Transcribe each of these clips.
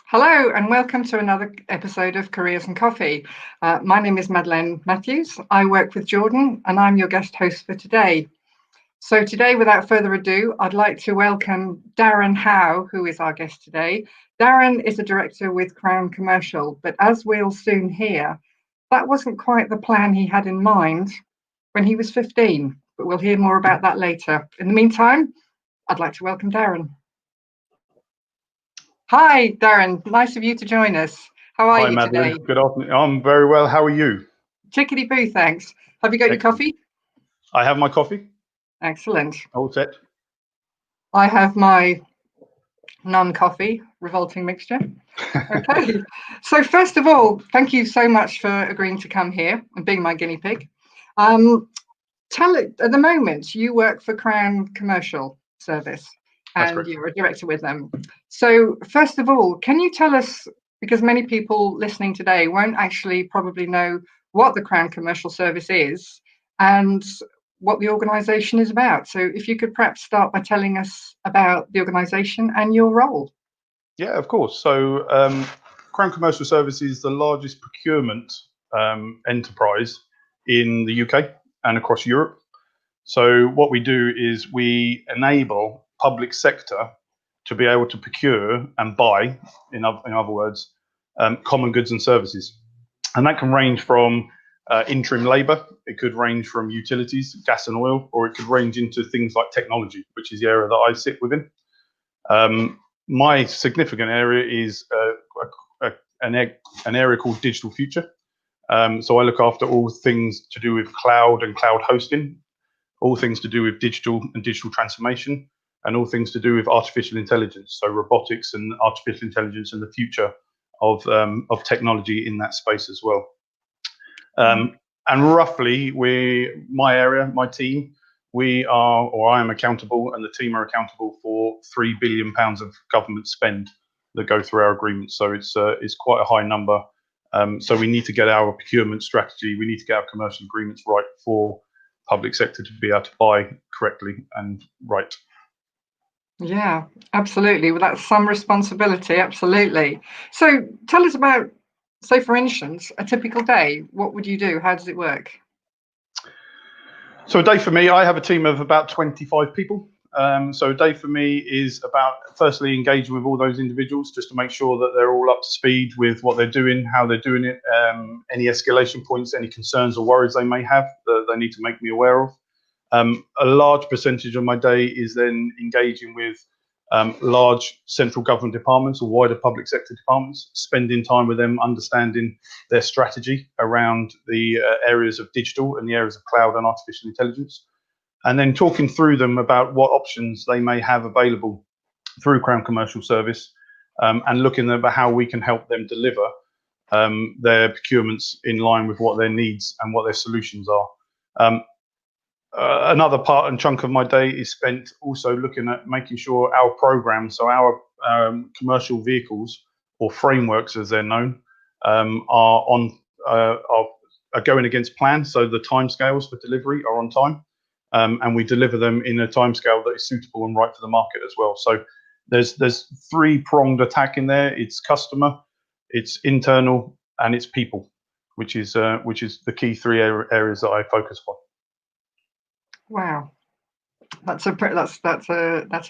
Hello and welcome to another episode of Careers and Coffee. My name is Madeleine Matthews. I work with Jordan and I'm your guest host for today. So today, without further ado, I'd like to welcome Darren Howe, who is our guest today. Darren is a director with Crown Commercial, but as we'll soon hear, that wasn't quite the plan he had in mind when he was 15, but we'll hear more about that later. In the meantime, I'd like to welcome Darren. Hi, Darren. Nice of you to join us. How are Hi, you Madeleine. today? Good afternoon. I'm very well. How are you? Chickadee boo, thanks. Have you got your coffee? I have my coffee. Excellent. All set. I have my non-coffee revolting mixture. Okay. So first of all, thank you so much for agreeing to come here and being my guinea pig. At the moment, you work for Crown Commercial Service. That's And correct. you're a director with them. So first of all, can you tell us, because many people listening today won't actually probably know what the Crown Commercial Service is and what the organisation is about. So if you could perhaps start by telling us about the organisation and your role. Yeah, of course. So Crown Commercial Service is the largest procurement enterprise in the UK and across Europe. So what we do is we enable public sector to be able to procure and buy, in other words, common goods and services. And that can range from interim labour, it could range from utilities, gas and oil, or it could range into things like technology, which is the area that I sit within. My significant area is an area called Digital Future. So I look after all things to do with cloud and cloud hosting, all things to do with digital and digital transformation, and all things to do with artificial intelligence, so robotics and artificial intelligence and the future of technology in that space as well. And roughly, my team, I am accountable, and the team are accountable for £3 billion of government spend that go through our agreements. So it's quite a high number. So we need to get our procurement strategy, we need to get our commercial agreements right for public sector to be able to buy correctly and right. Yeah, absolutely. Well, that's some responsibility. Absolutely. So tell us about, say, for instance, a typical day. What would you do? How does it work? So a day for me, I have a team of about 25 people. So a day for me is about firstly engaging with all those individuals just to make sure that they're all up to speed with what they're doing, how they're doing it, any escalation points, any concerns or worries they may have that they need to make me aware of. A large percentage of my day is then engaging with large central government departments or wider public sector departments, spending time with them, understanding their strategy around the areas of digital and the areas of cloud and artificial intelligence, and then talking through them about what options they may have available through Crown Commercial Service, and looking at how we can help them deliver their procurements in line with what their needs and what their solutions are. Another part and chunk of my day is spent also looking at making sure our programs, so our commercial vehicles or frameworks as they're known, are going against plan. So the timescales for delivery are on time, and we deliver them in a timescale that is suitable and right for the market as well. So there's three-pronged attack in there. It's customer, it's internal, and it's people, which is the key three areas that I focus on. Wow, that's a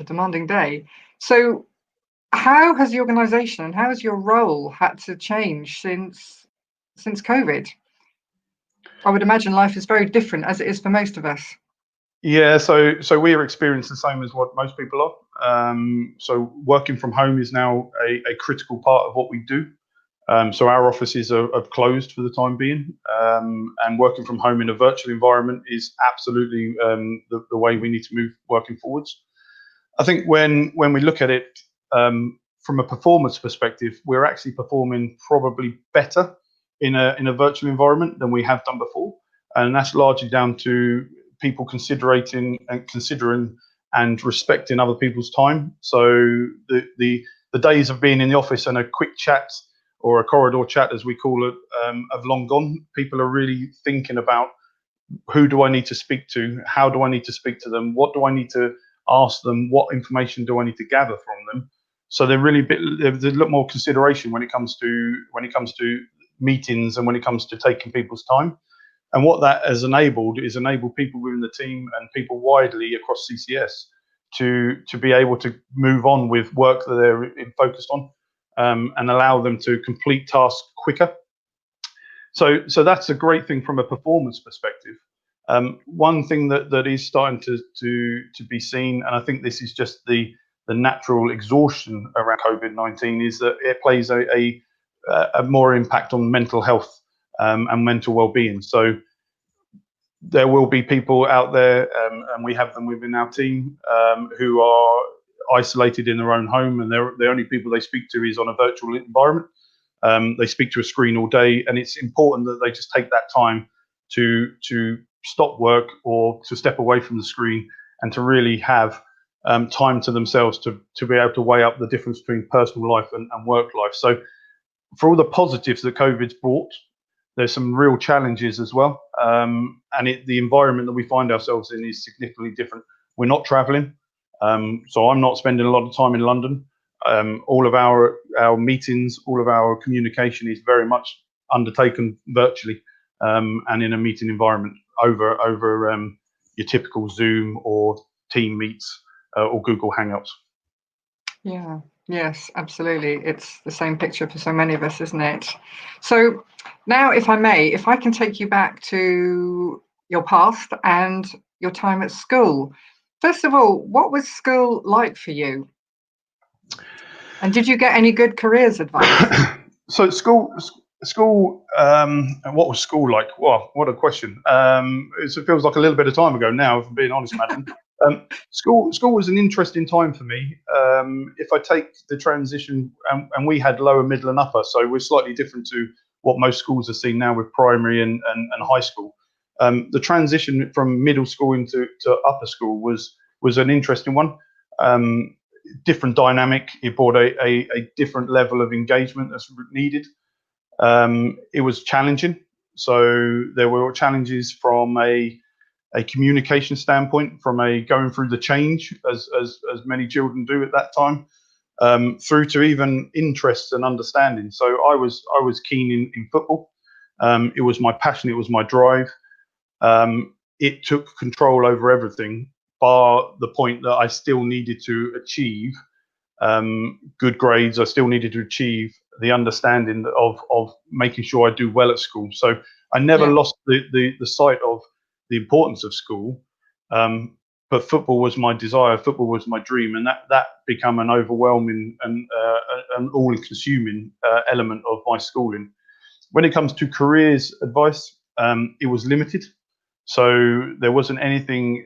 demanding day. So, how has the organisation and how has your role had to change since COVID? I would imagine life is very different as it is for most of us. Yeah, so we are experiencing the same as what most people are. So working from home is now a critical part of what we do. So our offices are closed for the time being, and working from home in a virtual environment is absolutely the way we need to move working forwards. I think when we look at it from a performance perspective, we're actually performing probably better in a virtual environment than we have done before, and that's largely down to people considering and respecting other people's time. So the days of being in the office and a quick chat or a corridor chat, as we call it, have long gone. People are really thinking about, who do I need to speak to? How do I need to speak to them? What do I need to ask them? What information do I need to gather from them? So there's a lot more consideration when it comes to meetings and when it comes to taking people's time. And what that has enabled is people within the team and people widely across CCS to be able to move on with work that they're focused on, and allow them to complete tasks quicker. So that's a great thing from a performance perspective. One thing that is starting to be seen, and I think this is just the natural exhaustion around COVID-19, is that it plays a more impact on mental health, and mental well-being. So there will be people out there, and we have them within our team, who are isolated in their own home, and the only people they speak to is on a virtual environment. They speak to a screen all day, and it's important that they just take that time to stop work or to step away from the screen and to really have time to themselves to be able to weigh up the difference between personal life and work life. So for all the positives that COVID's brought, there's some real challenges as well. And the environment that we find ourselves in is significantly different. We're not traveling. So I'm not spending a lot of time in London. All of our meetings, all of our communication is very much undertaken virtually, and in a meeting environment over your typical Zoom or Team Meets, or Google Hangouts. Yeah, yes, absolutely. It's the same picture for so many of us, isn't it? So now, if I may, if I can take you back to your past and your time at school. First of all, what was school like for you? And did you get any good careers advice? So school. What was school like? Well, what a question. It feels like a little bit of time ago now, if I'm being honest, Madeleine. School was an interesting time for me. If I take the transition, and we had lower, middle, and upper, so we're slightly different to what most schools are seen now with primary and high school. The transition from middle school into upper school was an interesting one. Different dynamic. It brought a different level of engagement that's needed. It was challenging. So there were challenges from a communication standpoint, from a going through the change as many children do at that time, through to even interests and understanding. So I was keen in football. It was my passion. It was my drive. It took control over everything, bar the point that I still needed to achieve good grades. I still needed to achieve the understanding of making sure I do well at school. So I never lost the sight of the importance of school. But football was my desire. Football was my dream, and that became an overwhelming and an all-consuming element of my schooling. When it comes to careers advice, it was limited. So there wasn't anything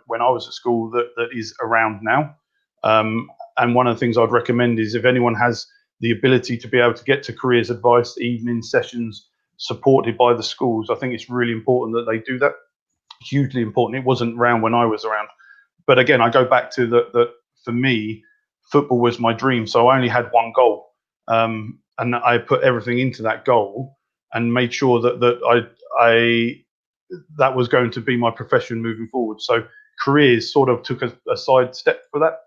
when I was at school that is around now. And one of the things I'd recommend is if anyone has the ability to be able to get to careers advice, evening sessions supported by the schools, I think it's really important that they do that. Hugely important. It wasn't around when I was around. But again, I go back to that for me, football was my dream. So I only had one goal. And I put everything into that goal and made sure that that was going to be my profession moving forward. So careers sort of took a side step for that.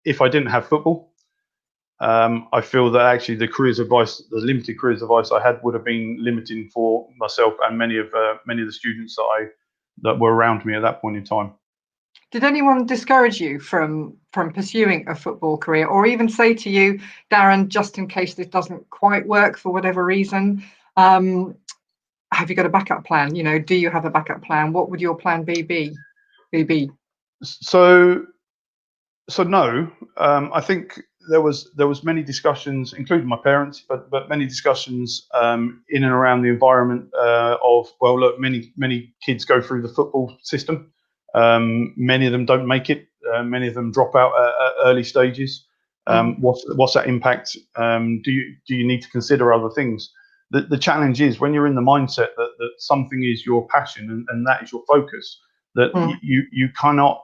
If I didn't have football, I feel that actually the limited careers advice I had would have been limiting for myself and many of the students that were around me at that point in time. Did anyone discourage you from pursuing a football career, or even say to you, Darren, just in case this doesn't quite work for whatever reason, have you got a backup plan? Do you have a backup plan? What would your plan B be? So no, I think there was many discussions, including my parents, but many discussions in and around the environment of, well, look, many kids go through the football system. Many of them don't make it. Many of them drop out at early stages. What's that impact? Do you need to consider other things? The challenge is when you're in the mindset that something is your passion and that is your focus, that you cannot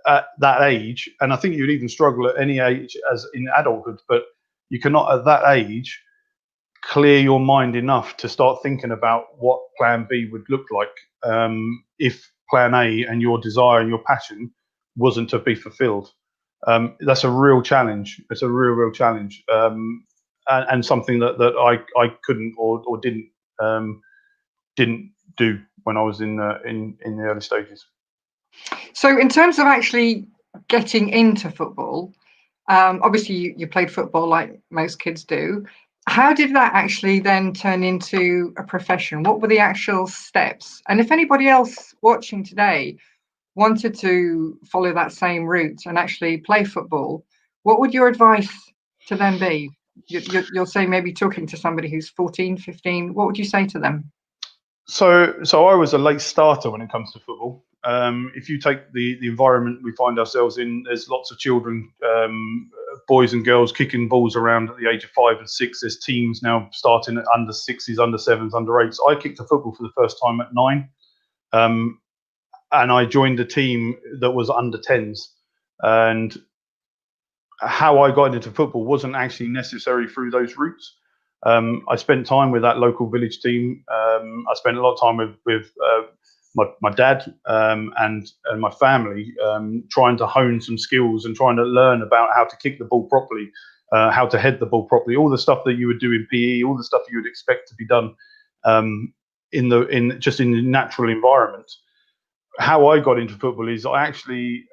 at that age, and I think you'd even struggle at any age as in adulthood, but you cannot at that age clear your mind enough to start thinking about what plan B would look like if plan A and your desire and your passion wasn't to be fulfilled. That's a real challenge. It's a real challenge, and something that I couldn't or didn't do when I was in the early stages. So in terms of actually getting into football, obviously you played football like most kids do. How did that actually then turn into a profession? What were the actual steps? And if anybody else watching today wanted to follow that same route and actually play football, what would your advice to them be? You'll say maybe talking to somebody who's 14, 15, what would you say to them? So I was a late starter when it comes to football. If you take the environment we find ourselves in, there's lots of children, boys and girls kicking balls around at the age of 5 and 6. There's teams now starting at under 6s, under 7s, under 8s. I kicked a football for the first time at 9, and I joined a team that was under 10s. And how I got into football wasn't actually necessary through those routes. I spent time with that local village team. I spent a lot of time with my dad and my family, trying to hone some skills and trying to learn about how to kick the ball properly, how to head the ball properly, all the stuff that you would do in PE, all the stuff you would expect to be done in the natural environment. How I got into football is I actually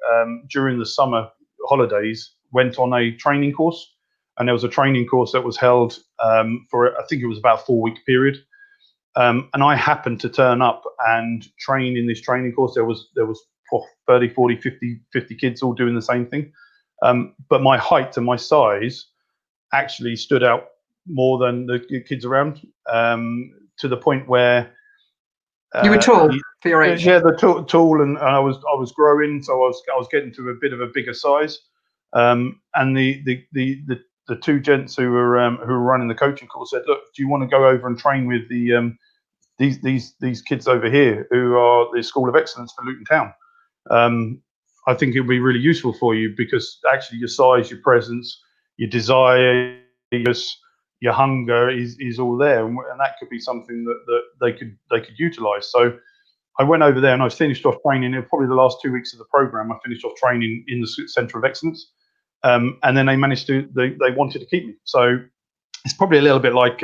during the summer holidays went on a training course. And there was a training course that was held for, I think it was about a 4-week period. And I happened to turn up and train in this training course. There was 30, 40, 50 kids all doing the same thing. But my height and my size actually stood out more than the kids around, to the point where you were tall for your age. Yeah, the tall, and I was growing, so I was getting to a bit of a bigger size. And the two gents who were running the coaching course said, "Look, do you want to go over and train with these kids over here who are the School of Excellence for Luton Town? I think it would be really useful for you because actually your size, your presence, your desire, your hunger is all there, and that could be something that they could utilise." So I went over there and I finished off training. Probably the last 2 weeks of the program, I finished off training in the Centre of Excellence. And then they managed they wanted to keep me. So it's probably a little bit like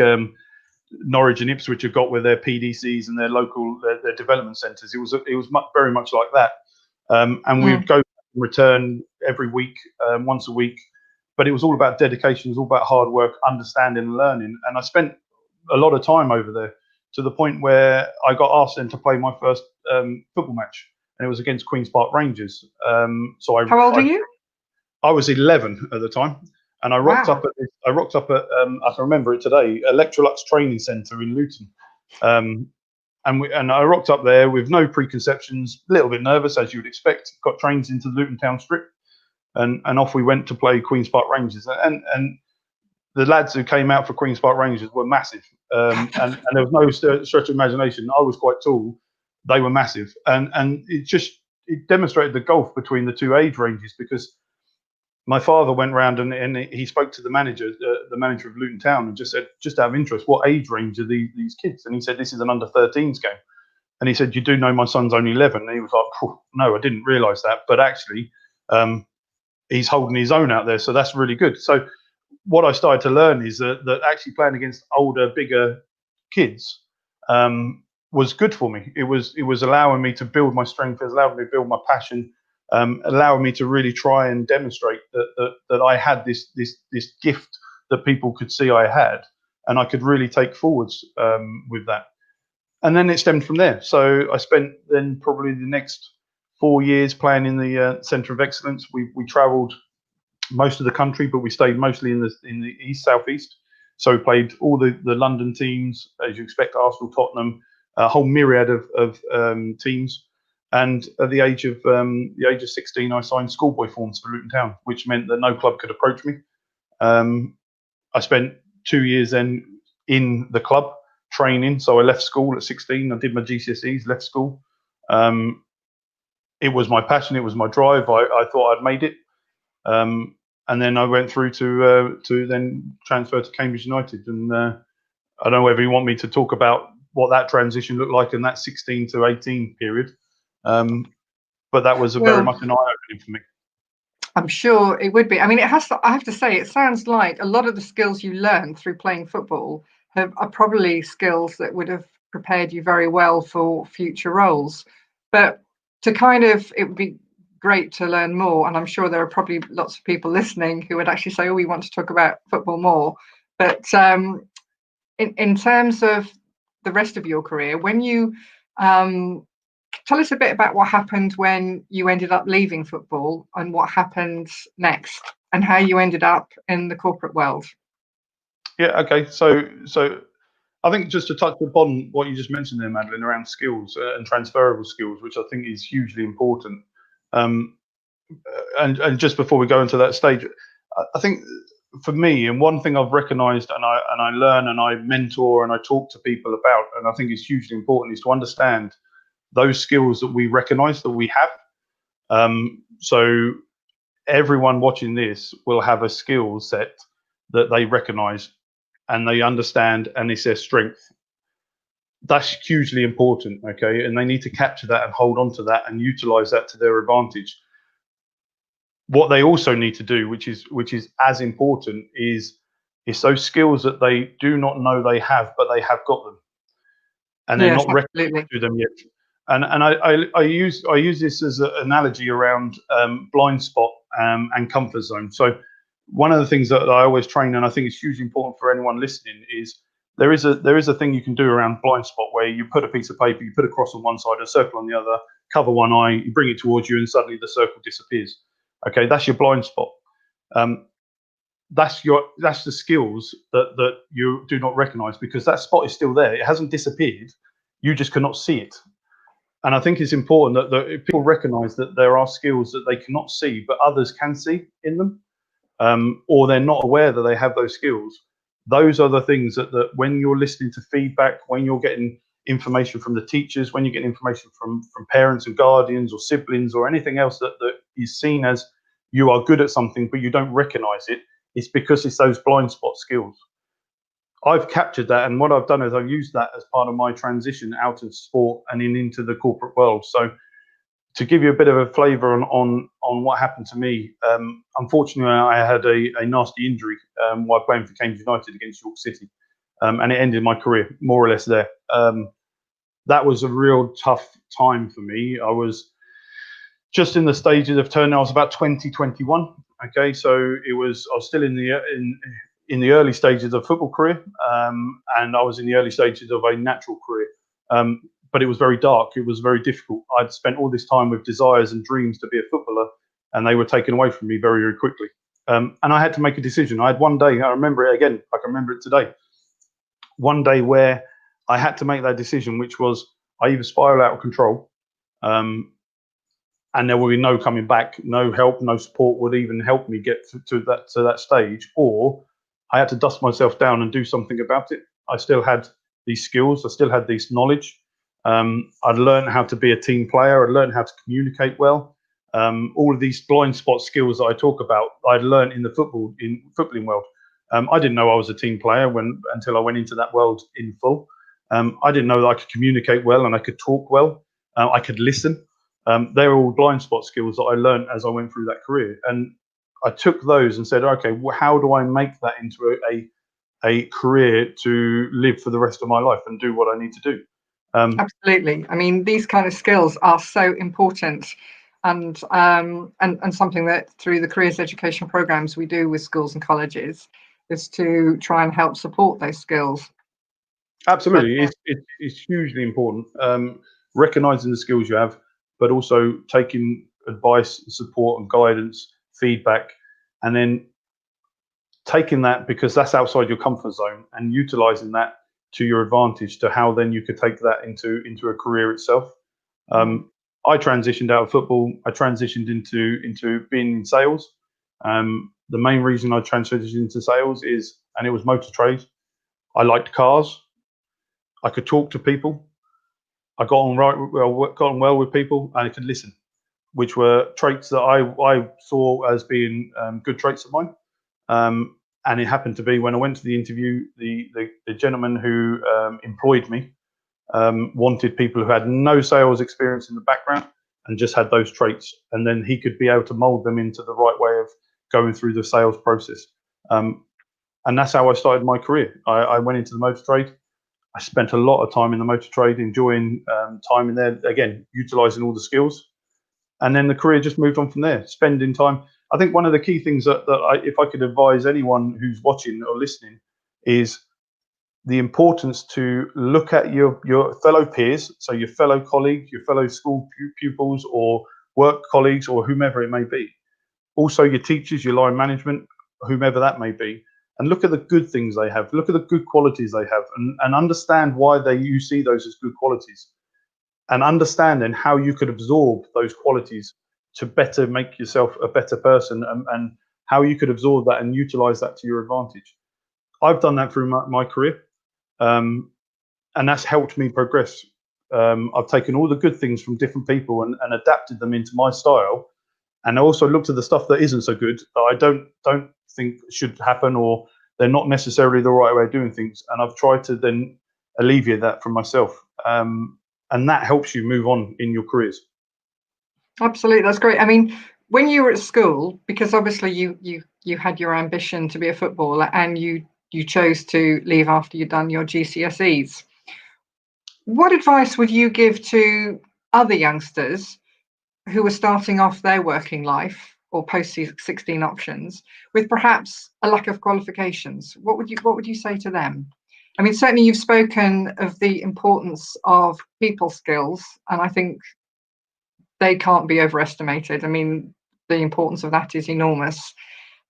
Norwich and Ipswich have got with their PDCs and their local their development centres. It was very much like that. And we'd go and return every week, once a week. But it was all about dedication. It was all about hard work, understanding and learning. And I spent a lot of time over there to the point where I got asked then to play my first football match. And it was against Queen's Park Rangers. How old are you? I was 11 at the time, and I rocked up at I can remember it today, Electrolux Training Centre in Luton, and I rocked up there with no preconceptions, a little bit nervous as you would expect. Got trains into the Luton Town Strip, and off we went to play Queen's Park Rangers, and the lads who came out for Queen's Park Rangers were massive, and there was no stretch of imagination. I was quite tall, they were massive, and it demonstrated the gulf between the two age ranges because my father went round and he spoke to the manager of Luton Town, and just said, just out of interest, what age range are these kids? And he said, this is an under 13s game. And he said, you do know my son's only 11? And he was like, no, I didn't realise that. But actually, he's holding his own out there. So that's really good. So what I started to learn is that actually playing against older, bigger kids was good for me. It was allowing me to build my strength. It was allowing me to build my passion. Allowing me to really try and demonstrate that I had this gift that people could see I had, and I could really take forwards with that. And then it stemmed from there. So I spent then probably the next 4 years playing in the Centre of Excellence. We travelled most of the country, but we stayed mostly in the southeast. So we played all the London teams, as you expect, Arsenal, Tottenham, a whole myriad of teams. And at the age of 16, I signed schoolboy forms for Luton Town, which meant that no club could approach me. I spent 2 years then in the club training. So I left school at 16. I did my GCSEs, left school. It was my passion. It was my drive. I thought I'd made it. And then I went through to then transfer to Cambridge United. And I don't know whether you want me to talk about what that transition looked like in that 16 to 18 period. But that was very much an eye-opening for me. I'm sure it would be. I mean, it has to, I have to say, it sounds like a lot of the skills you learn through playing football are probably skills that would have prepared you very well for future roles. But to kind of, it would be great to learn more. And I'm sure there are probably lots of people listening who would actually say, oh, we want to talk about football more. But in terms of the rest of your career, when you tell us a bit about what happened when you ended up leaving football and what happened next and how you ended up in the corporate world. Yeah, okay. So I think just to touch upon what you just mentioned there, Madeleine, around skills and transferable skills, which I think is hugely important. Um, and just before we go into that stage, I think for me, and one thing I've recognised, and I learn and I mentor and I talk to people about, and I think is hugely important, is to understand those skills that we recognise that we have. So everyone watching this will have a skill set that they recognise and they understand, and it's their strength. That's hugely important, okay? And they need to capture that and hold on to that and utilise that to their advantage. What they also need to do, which is as important, is those skills that they do not know they have, but they have got them, and they're Yes, not absolutely. recognized to them yet. And I use this as an analogy around blind spot and comfort zone. So one of the things that I always train, and I think it's hugely important for anyone listening, is there is a thing you can do around blind spot where you put a piece of paper, you put a cross on one side, a circle on the other, cover one eye, you bring it towards you, and suddenly the circle disappears. Okay, that's your blind spot. That's the skills that you do not recognize, because that spot is still there. It hasn't disappeared. You just cannot see it. And I think it's important that people recognize that there are skills that they cannot see, but others can see in them, or they're not aware that they have those skills. Those are the things that when you're listening to feedback, when you're getting information from the teachers, when you get information from parents and guardians or siblings or anything else that is seen as you are good at something, but you don't recognize it, it's because it's those blind spot skills. I've captured that, and what I've done is I've used that as part of my transition out of sport and into the corporate world. So to give you a bit of a flavour on what happened to me, unfortunately, I had a nasty injury while playing for Cambridge United against York City, and it ended my career more or less there. That was a real tough time for me. I was just in the stages of turning. I was about 2021. Okay, so I was still in the early stages of football career, and I was in the early stages of a natural career. But it was very dark. It was very difficult. I'd spent all this time with desires and dreams to be a footballer, and they were taken away from me very, very quickly. And I had to make a decision. I had one day, I remember it again, I can remember it today. One day where I had to make that decision, which was I either spiral out of control, and there will be no coming back, no help, no support would even help me get to that stage, or I had to dust myself down and do something about it. I still had these skills, I still had this knowledge. I'd learned how to be a team player, I'd learned how to communicate well. All of these blind spot skills that I talk about, I'd learned in the footballing world. I didn't know I was a team player until I went into that world in full. I didn't know that I could communicate well and I could talk well. I could listen. They're all blind spot skills that I learned as I went through that career. And I took those and said, okay, well, how do I make that into a career to live for the rest of my life and do what I need to do? Absolutely. I mean, these kind of skills are so important, and something that through the careers education programs we do with schools and colleges is to try and help support those skills. Absolutely, it's hugely important. Recognizing the skills you have, but also taking advice, support, and guidance, feedback, and then taking that, because that's outside your comfort zone, and utilizing that to your advantage, to how then you could take that into a career itself. I transitioned out of football. I transitioned into being in sales. The main reason I transitioned into sales and it was motor trade. I liked cars. I could talk to people. I got on well with people, and I could listen, which were traits that I saw as being good traits of mine. And it happened to be, when I went to the interview, the gentleman who employed me wanted people who had no sales experience in the background, and just had those traits, and then he could be able to mold them into the right way of going through the sales process. And that's how I started my career. I went into the motor trade. I spent a lot of time in the motor trade, enjoying time in there, again, utilizing all the skills. And then the career just moved on from there, spending time. I think one of the key things if I could advise anyone who's watching or listening, is the importance to look at your fellow peers, so your fellow colleagues, your fellow school pupils or work colleagues or whomever it may be. Also your teachers, your line management, whomever that may be, and look at the good things they have, look at the good qualities they have, and understand why you see those as good qualities, and understand then how you could absorb those qualities to better make yourself a better person, and how you could absorb that and utilize that to your advantage. I've done that through my career, and that's helped me progress. I've taken all the good things from different people and adapted them into my style, and I also looked at the stuff that isn't so good, that I don't think should happen, or they're not necessarily the right way of doing things, and I've tried to then alleviate that from myself, and that helps you move on in your careers. Absolutely, that's great. I mean, when you were at school, because obviously you had your ambition to be a footballer, and you chose to leave after you'd done your GCSEs. What advice would you give to other youngsters who were starting off their working life or post-16 options with perhaps a lack of qualifications? What would you say to them? I mean, certainly you've spoken of the importance of people skills, and I think they can't be overestimated. I mean, the importance of that is enormous.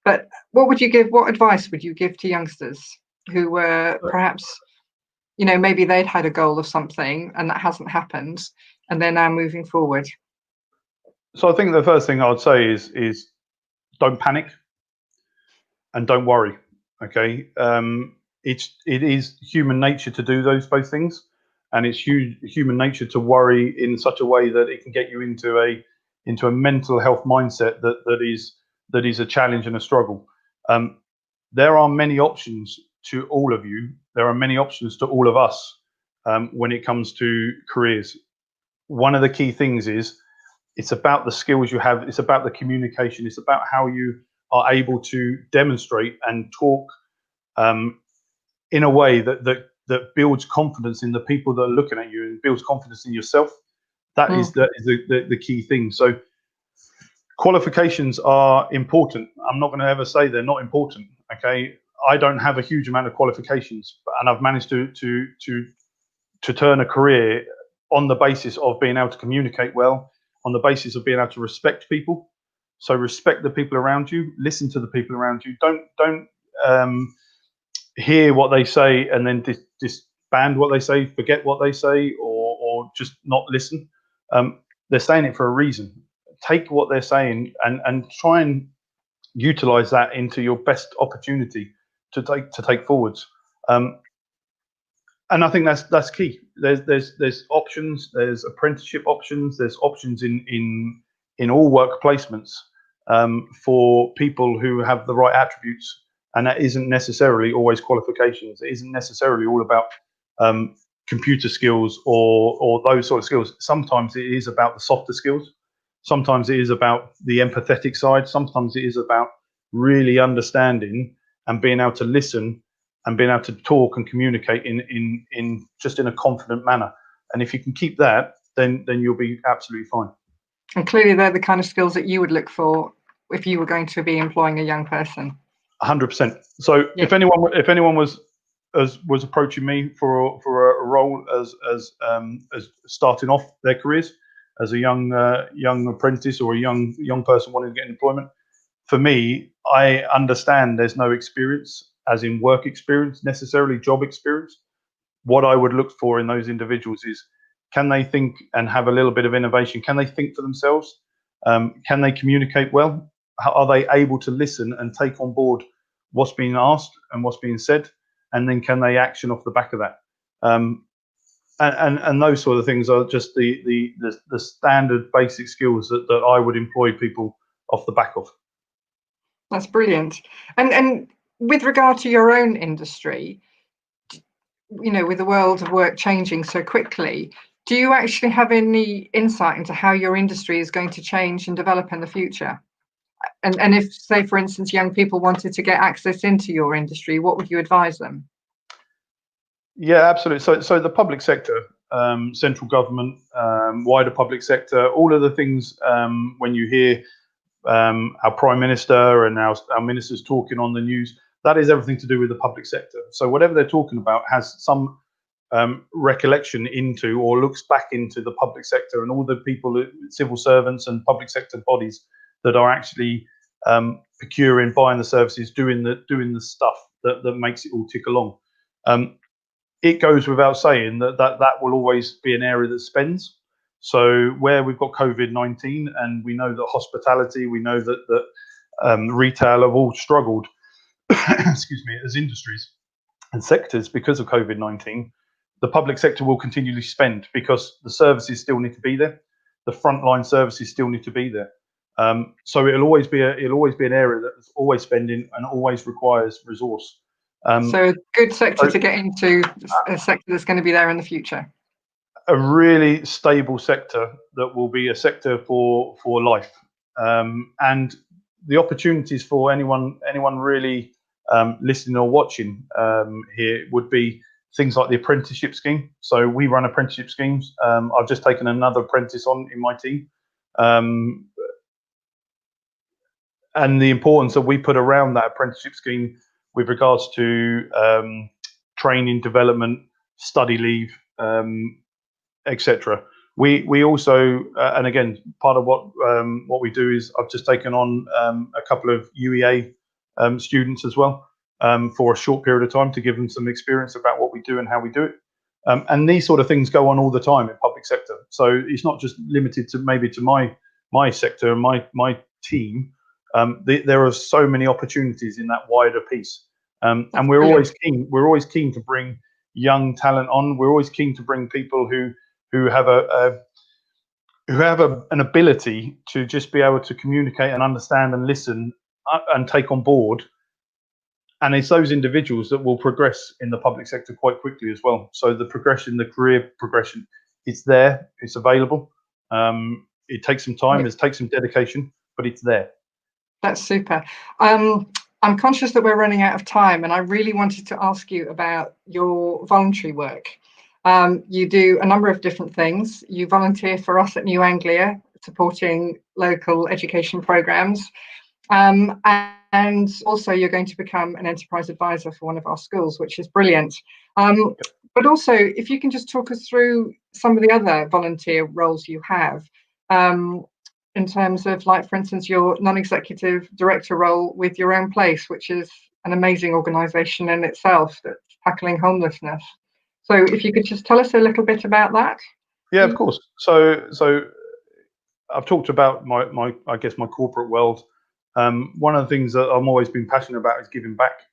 But what advice would you give to youngsters who were perhaps, maybe they'd had a goal of something and that hasn't happened, and they're now moving forward? So I think the first thing I would say is don't panic and don't worry. Okay, it is human nature to do those both things, and it's human nature to worry in such a way that it can get you into a mental health mindset that is a challenge and a struggle. There are many options to all of you. There are many options to all of us when it comes to careers. One of the key things is it's about the skills you have. It's about the communication. It's about how you are able to demonstrate and talk in a way that builds confidence in the people that are looking at you, and builds confidence in yourself. That is the key thing. So qualifications are important. I'm not going to ever say they're not important. Okay, I don't have a huge amount of qualifications, and I've managed to turn a career on the basis of being able to communicate well, on the basis of being able to respect people. So respect the people around you, listen to the people around you. Don't hear what they say and then disband what they say, forget what they say, or just not listen. They're saying it for a reason. Take what they're saying and try and utilize that into your best opportunity to take forwards. And I think that's key. There's options. There's apprenticeship options. There's options in all work placements for people who have the right attributes, and that isn't necessarily always qualifications. It isn't necessarily all about computer skills or those sort of skills. Sometimes it is about the softer skills. Sometimes it is about the empathetic side. Sometimes it is about really understanding and being able to listen and being able to talk and communicate in just in a confident manner. And if you can keep that, then you'll be absolutely fine. And clearly they're the kind of skills that you would look for if you were going to be employing a young person. 100%. So if anyone was approaching me for a role as starting off their careers as a young apprentice or a young person wanting to get employment, for me, I understand there's no experience, as in work experience, necessarily job experience. What I would look for in those individuals is, can they think and have a little bit of innovation? Can they think for themselves? Can they communicate well? How are they able to listen and take on board what's being asked and what's being said? And then can they action off the back of that? And those sort of things are just the standard basic skills that I would employ people off the back of. That's brilliant. And with regard to your own industry, with the world of work changing so quickly, Do you actually have any insight into how your industry is going to change and develop in the future? And if, say, for instance, young people wanted to get access into your industry, what would you advise them? Yeah, absolutely. So the public sector, central government, wider public sector, all of the things, when you hear our prime minister and our ministers talking on the news, that is everything to do with the public sector. So whatever they're talking about has some recollection into or looks back into the public sector and all the people, civil servants and public sector bodies that are actually procuring, buying the services, doing the stuff that makes it all tick along. It goes without saying that will always be an area that spends. So where we've got COVID-19, and we know that hospitality, we know that retail have all struggled, excuse me, as industries and sectors because of COVID-19. The public sector will continually spend because the services still need to be there, the frontline services still need to be there. So it'll always be an area that's always spending and always requires resource. So a good sector So to get into, a sector that's going to be there in the future. a really stable sector that will be a sector for life, and the opportunities for anyone really listening or watching here would be things like the apprenticeship scheme. So we run apprenticeship schemes. I've just taken another apprentice on in my team, and the importance that we put around that apprenticeship scheme with regards to training, development, study leave, etc. We also, and again, part of what we do is I've just taken on a couple of UEA students as well, for a short period of time to give them some experience about what we do and how we do it. And these sort of things go on all the time in public sector. So it's not just limited to maybe to my sector and my team. There are so many opportunities in that wider piece, and we're always keen. We're always keen to bring young talent on. We're always keen to bring people who have an ability to just be able to communicate and understand and listen and take on board. And it's those individuals that will progress in the public sector quite quickly as well. So the progression, the career progression, it's there, it's available. It takes some time, it takes some dedication, but it's there. That's super. I'm conscious that we're running out of time, and I really wanted to ask you about your voluntary work. You do a number of different things. You volunteer for us at New Anglia, supporting local education programs. And also you're going to become an enterprise advisor for one of our schools, which is brilliant. But also, if you can just talk us through some of the other volunteer roles you have, in terms of, like, for instance, your non-executive director role with Your Own Place, which is an amazing organisation in itself that's tackling homelessness. So if you could just tell us a little bit about that. Yeah, of course. So I've talked about my I guess my corporate world. One of the things that I've always been passionate about is giving back.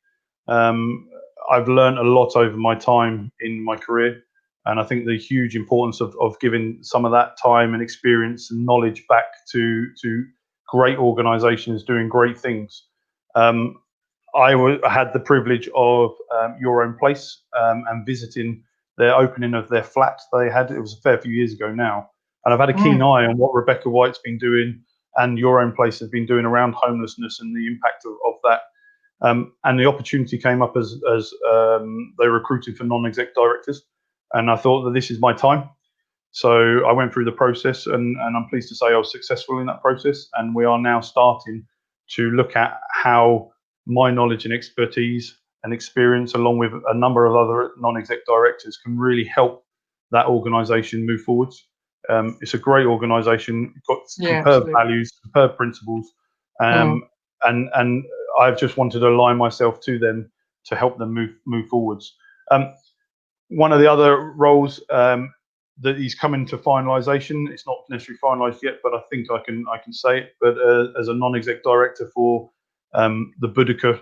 I've learned a lot over my time in my career, and I think the huge importance of giving some of that time and experience and knowledge back to great organisations doing great things. I had the privilege of Your Own Place, and visiting their opening of their flat they had. It was a fair few years ago now, and I've had a keen eye on what Rebecca White's been doing and Your Own Place has been doing around homelessness and the impact of that. And the opportunity came up as they were recruiting for non-exec directors, and I thought that this is my time. So I went through the process, and I'm pleased to say I was successful in that process. And we are now starting to look at how my knowledge and expertise and experience, along with a number of other non-exec directors, can really help that organisation move forwards. It's a great organisation, got superb values, superb principles, and I've just wanted to align myself to them to help them move forwards. One of the other roles that is coming to finalisation, it's not necessarily finalised yet, but I think I can say it. But as a non-exec director for the Boudica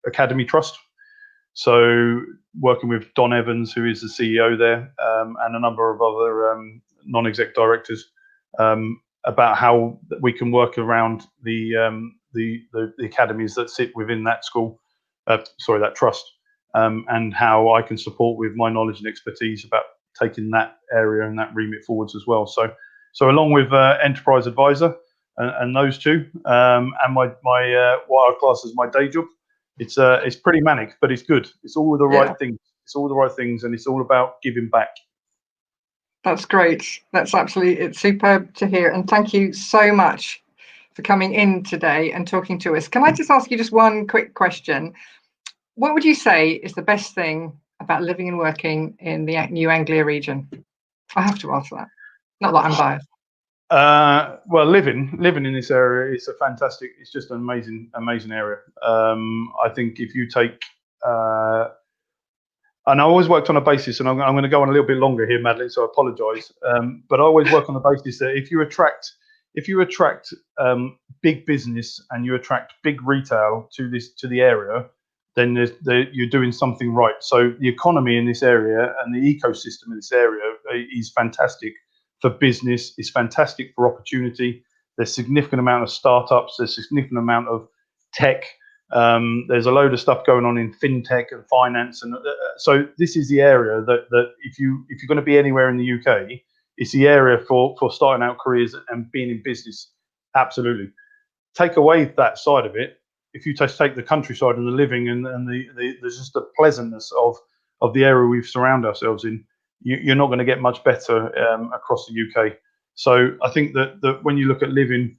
Academy Trust, so working with Don Evans, who is the CEO there, and a number of other non-exec directors, about how we can work around the academies that sit within that school, that trust, and how I can support with my knowledge and expertise about taking that area and that remit forwards as well. So along with Enterprise Advisor and those two, and my what I class as my day job, it's pretty manic, but it's good. It's all the right things. It's all the right things, and it's all about giving back. That's great. That's absolutely, it's superb to hear. And thank you so much for coming in today and talking to us. Can I just ask you just one quick question? What would you say is the best thing about living and working in the New Anglia region? I have to ask that. Not that I'm biased. Well, living in this area is it's just an amazing area. I think if you take, and I always worked on a basis, and I'm going to go on a little bit longer here, Madeleine, so I apologise. But I always work on the basis that if you attract big business and you attract big retail to the area, then you're doing something right. So the economy in this area and the ecosystem in this area is fantastic for business. It's fantastic for opportunity. There's a significant amount of startups. There's a significant amount of tech. There's a load of stuff going on in fintech and finance, and so this is the area that if you're going to be anywhere in the UK, it's the area for starting out careers and being in business. Absolutely. Take away that side of it. If you just take the countryside and the living and there's just the pleasantness of the area we surround ourselves in, you're not going to get much better across the UK. So I think that when you look at living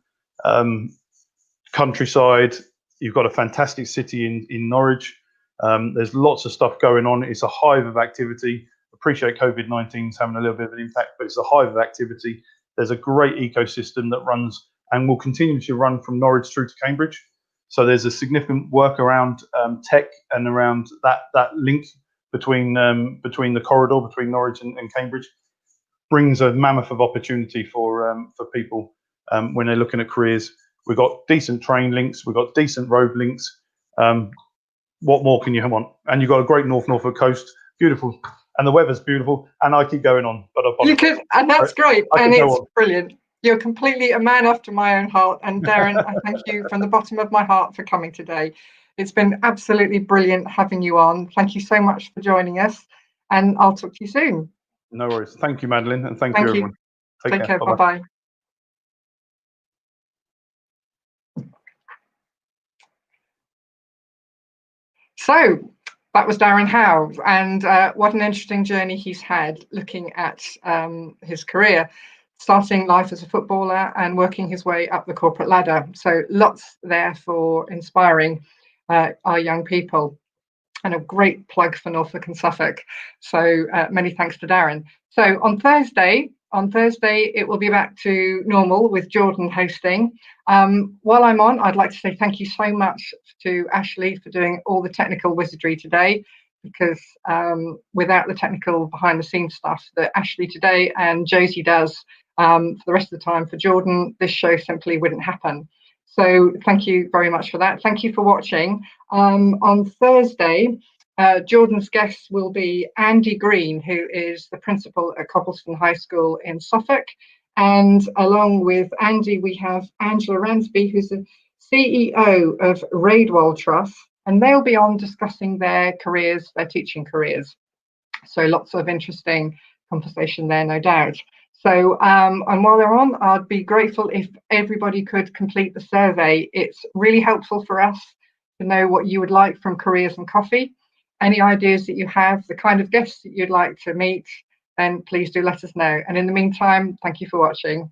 countryside, you've got a fantastic city in Norwich. There's lots of stuff going on. It's a hive of activity. Appreciate COVID-19 is having a little bit of an impact, but it's a hive of activity. There's a great ecosystem that runs and will continue to run from Norwich through to Cambridge. So there's a significant work around tech and around that link between the corridor between Norwich and Cambridge. Brings a mammoth of opportunity for people when they're looking at careers. We've got decent train links, we've got decent road links. What more can you want? And you've got a great Norfolk coast, beautiful, and the weather's beautiful. And I keep going on, but you could, and that's great, and it's brilliant. You're completely a man after my own heart. And Darren, I thank you from the bottom of my heart for coming today. It's been absolutely brilliant having you on. Thank you so much for joining us, and I'll talk to you soon. No worries. Thank you, Madeleine, and thank you, everyone. Take care. Bye-bye. So that was Darren Howe, and what an interesting journey he's had looking at his career, starting life as a footballer and working his way up the corporate ladder. So lots there for inspiring our young people, and a great plug for Norfolk and Suffolk. So many thanks to Darren. So on Thursday, it will be back to normal with Jordan hosting. While I'm on, I'd like to say thank you so much to Ashley for doing all the technical wizardry today, because without the technical behind the scenes stuff that Ashley today and Josie does for the rest of the time for Jordan, this show simply wouldn't happen. So thank you very much for that. Thank you for watching. On Thursday, Jordan's guests will be Andy Green, who is the principal at Coppleston High School in Suffolk. And along with Andy, we have Angela Ransby, who's the CEO of Raidwell Trust, and they'll be on discussing their careers, their teaching careers. So lots of interesting conversation there, no doubt. So, and while they're on, I'd be grateful if everybody could complete the survey. It's really helpful for us to know what you would like from Careers and Coffee. Any ideas that you have, the kind of guests that you'd like to meet, then please do let us know. And in the meantime, thank you for watching.